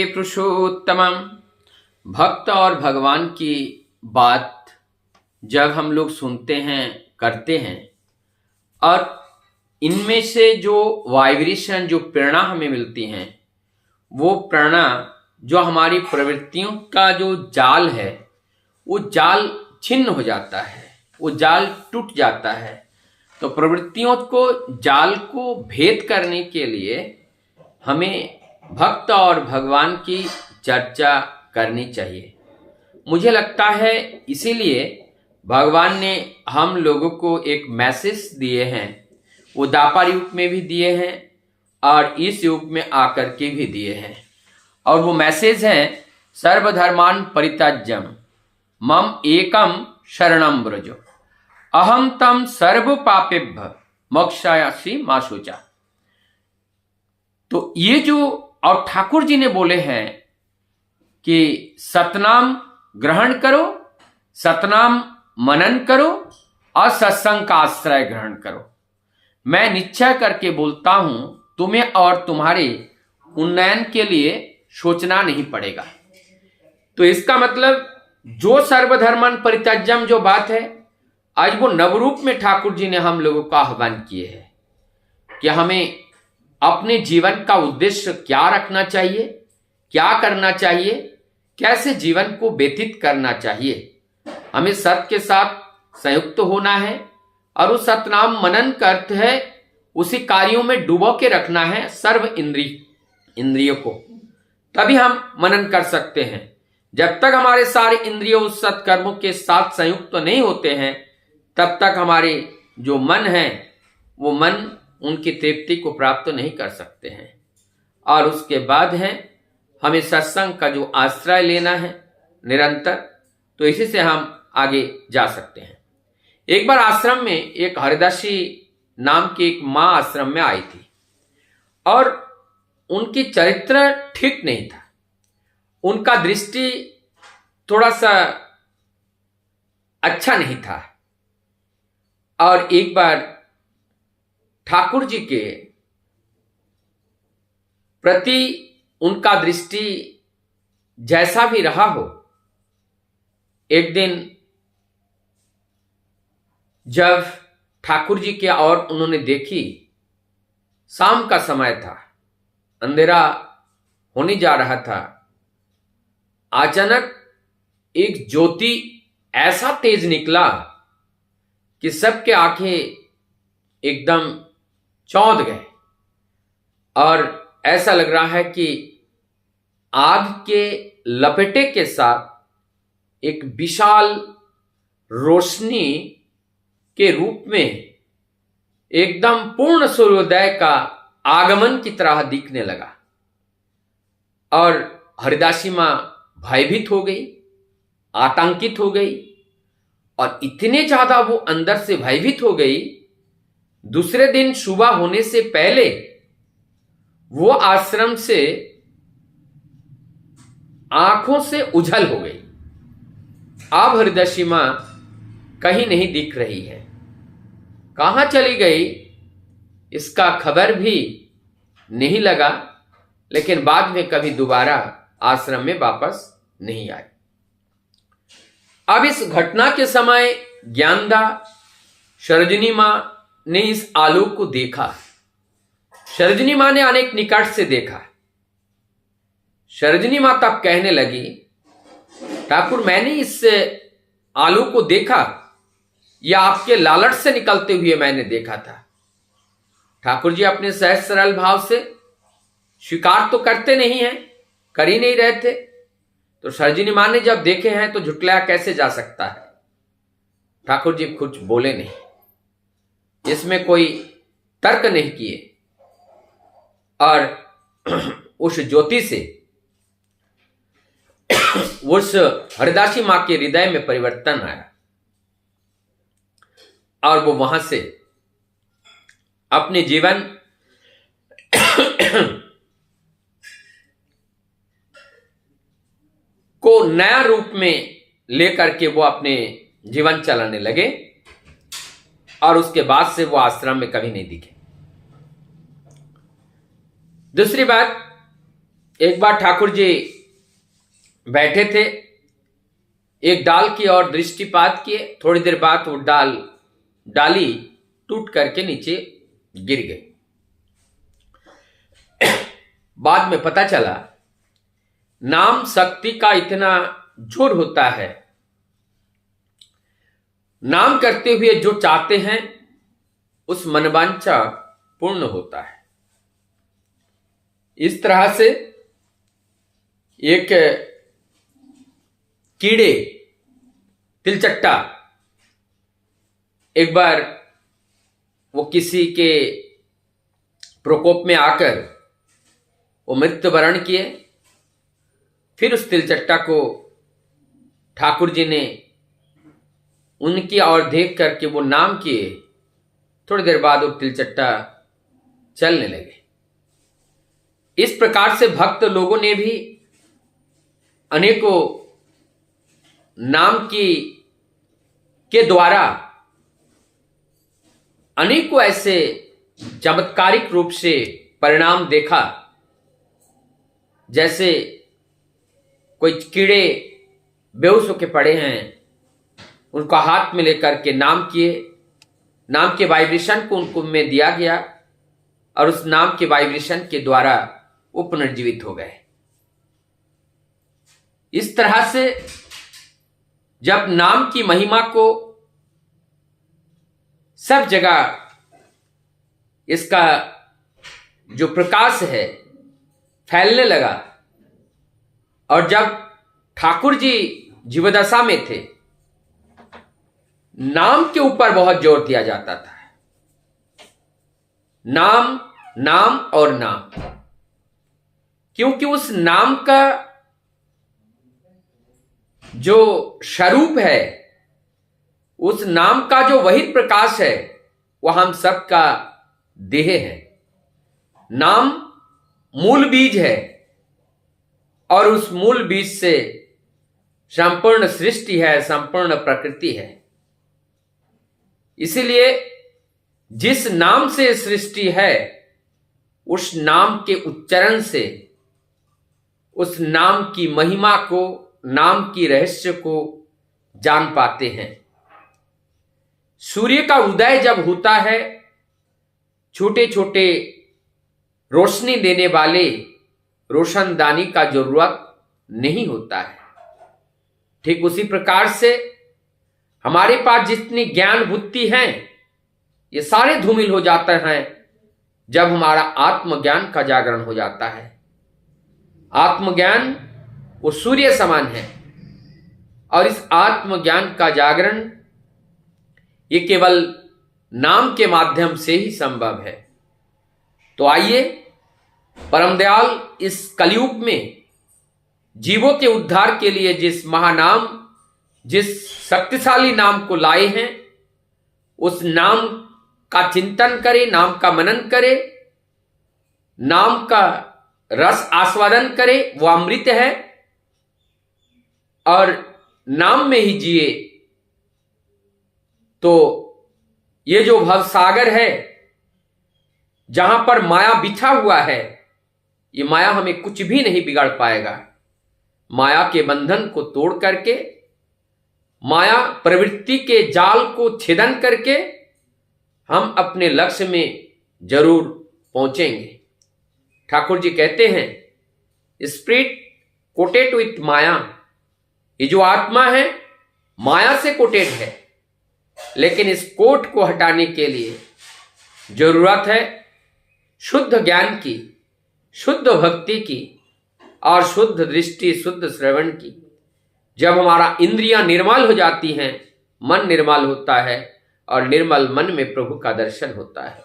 पुरुषोत्तमम। भक्त और भगवान की बात जब हम लोग सुनते हैं, करते हैं, और इनमें से जो वाइब्रेशन, जो प्रेरणा हमें मिलती हैं, वो प्रेरणा जो हमारी प्रवृत्तियों का जो जाल है, वो जाल छिन्न हो जाता है, वो जाल टूट जाता है। तो प्रवृत्तियों को, जाल को भेद करने के लिए हमें भक्त और भगवान की चर्चा करनी चाहिए। मुझे लगता है इसीलिए भगवान ने हम लोगों को एक मैसेज दिए हैं। वो द्वापर युग में भी दिए हैं और इस युग में आकर के भी दिए हैं। और वो मैसेज है, सर्वधर्मान परित्यज्य मम एकम शरणम व्रजो अहम तम सर्व पापेभ्य मोक्षायासि मा शुचा। तो ये जो, और ठाकुर जी ने बोले हैं कि सतनाम ग्रहण करो, सतनाम मनन करो और सत्संग का आश्रय ग्रहण करो। मैं निश्चय करके बोलता हूं, तुम्हें और तुम्हारे उन्नयन के लिए सोचना नहीं पड़ेगा। तो इसका मतलब जो सर्वधर्मन परित्यज्यम जो बात है, आज वो नवरूप में ठाकुर जी ने हम लोगों का आह्वान किए हैं कि हमें अपने जीवन का उद्देश्य क्या रखना चाहिए, क्या करना चाहिए, कैसे जीवन को व्यतीत करना चाहिए। हमें सत्य के साथ संयुक्त होना है और उस सतनाम मनन का अर्थ है उसी कार्यों में डुबो के रखना है सर्व इंद्रियों को, तभी हम मनन कर सकते हैं। जब तक हमारे सारे इंद्रियों उस सत्कर्मों के साथ संयुक्त तो नहीं होते हैं, तब तक हमारे जो मन है, वो मन उनकी तृप्ति को प्राप्त नहीं कर सकते हैं। और उसके बाद है हमें सत्संग का जो आश्रय लेना है निरंतर, तो इसी से हम आगे जा सकते हैं। एक बार आश्रम में एक हरिदासी नाम की एक माँ आश्रम में आई थी और उनकी चरित्र ठीक नहीं था। उनका दृष्टि थोड़ा सा अच्छा नहीं था। और एक बार ठाकुर जी के प्रति उनका दृष्टि जैसा भी रहा हो, एक दिन जब ठाकुर जी के और उन्होंने देखी, शाम का समय था, अंधेरा होने जा रहा था, अचानक एक ज्योति ऐसा तेज निकला कि सबके आंखें एकदम चौंध गए और ऐसा लग रहा है कि आग के लपेटे के साथ एक विशाल रोशनी के रूप में एकदम पूर्ण सूर्योदय का आगमन की तरह दिखने लगा। और हरिदासी मां भयभीत हो गई, आतंकित हो गई, और इतने ज्यादा वो अंदर से भयभीत हो गई, दूसरे दिन सुबह होने से पहले वो आश्रम से आंखों से उझल हो गई। अब हरिदासी मां कहीं नहीं दिख रही है, कहां चली गई इसका खबर भी नहीं लगा। लेकिन बाद में कभी दोबारा आश्रम में वापस नहीं आई। अब इस घटना के समय ज्ञानदा सरोजिनी मां ने इस आलोक को देखा। सरोजिनी मां ने अनेक निकट से देखा। सरोजिनी मां तब कहने लगी, ठाकुर मैंने इस आलोक को देखा, यह आपके लालट से निकलते हुए मैंने देखा था। ठाकुर जी अपने सहज सरल भाव से स्वीकार तो करते नहीं हैं, कर ही नहीं रहे थे। तो सरोजिनी मां ने जब देखे हैं तो झुटलाया कैसे जा सकता है। ठाकुर जी कुछ बोले नहीं, इसमें कोई तर्क नहीं किए, और उस ज्योति से उस हरिदासी मां के हृदय में परिवर्तन आया और वो वहां से अपने जीवन को नया रूप में लेकर के वो अपने जीवन चलाने लगे। और उसके बाद से वो आश्रम में कभी नहीं दिखे। दूसरी बात, एक बार ठाकुर जी बैठे थे, एक डाल की ओर दृष्टिपात किए। थोड़ी देर बाद वो डाली टूट करके नीचे गिर गई। बाद में पता चला नाम शक्ति का इतना जोर होता है, नाम करते हुए जो चाहते हैं उस मनवांछा पूर्ण होता है। इस तरह से एक कीड़े तिलचट्टा एक बार वो किसी के प्रकोप में आकर वो मृत्युवरण किए। फिर उस तिलचट्टा को ठाकुर जी ने उनकी ओर देख करके वो नाम किए। थोड़ी देर बाद वो तिलचट्टा चलने लगे। इस प्रकार से भक्त लोगों ने भी अनेकों नाम के द्वारा अनेकों ऐसे चमत्कारिक रूप से परिणाम देखा। जैसे कोई कीड़े बेहोश होके पड़े हैं, उनको हाथ में लेकर के नाम किए, नाम के वाइब्रेशन को उनको में दिया गया और उस नाम के वाइब्रेशन के द्वारा वो पुनर्जीवित हो गए। इस तरह से जब नाम की महिमा को सब जगह इसका जो प्रकाश है फैलने लगा, और जब ठाकुर जी जीवदशा में थे नाम के ऊपर बहुत जोर दिया जाता था। नाम, नाम और नाम, क्योंकि उस नाम का जो स्वरूप है, उस नाम का जो वही प्रकाश है, वह हम सबका देह है। नाम मूल बीज है और उस मूल बीज से संपूर्ण सृष्टि है, संपूर्ण प्रकृति है। इसीलिए जिस नाम से सृष्टि है, उस नाम के उच्चारण से उस नाम की महिमा को, नाम की रहस्य को जान पाते हैं। सूर्य का उदय जब होता है, छोटे छोटे रोशनी देने वाले रोशनदानी का जरूरत नहीं होता है। ठीक उसी प्रकार से हमारे पास जितनी ज्ञान बुद्धि हैं, ये सारे धूमिल हो जाते हैं जब हमारा आत्मज्ञान का जागरण हो जाता है। आत्मज्ञान वो सूर्य समान है और इस आत्मज्ञान का जागरण ये केवल नाम के माध्यम से ही संभव है। तो आइए परम दयाल इस कलयुग में जीवों के उद्धार के लिए जिस महानाम, जिस शक्तिशाली नाम को लाए हैं, उस नाम का चिंतन करें, नाम का मनन करें, नाम का रस आस्वादन करें। वो अमृत है और नाम में ही जिए तो ये जो भवसागर है, जहां पर माया बिछा हुआ है, ये माया हमें कुछ भी नहीं बिगाड़ पाएगा। माया के बंधन को तोड़ करके, माया प्रवृत्ति के जाल को छेदन करके हम अपने लक्ष्य में जरूर पहुंचेंगे। ठाकुर जी कहते हैं, स्पिरिट कोटेड विथ माया, ये जो आत्मा है माया से कोटेड है, लेकिन इस कोट को हटाने के लिए जरूरत है शुद्ध ज्ञान की, शुद्ध भक्ति की और शुद्ध दृष्टि, शुद्ध श्रवण की। जब हमारा इंद्रियां निर्मल हो जाती हैं, मन निर्मल होता है और निर्मल मन में प्रभु का दर्शन होता है।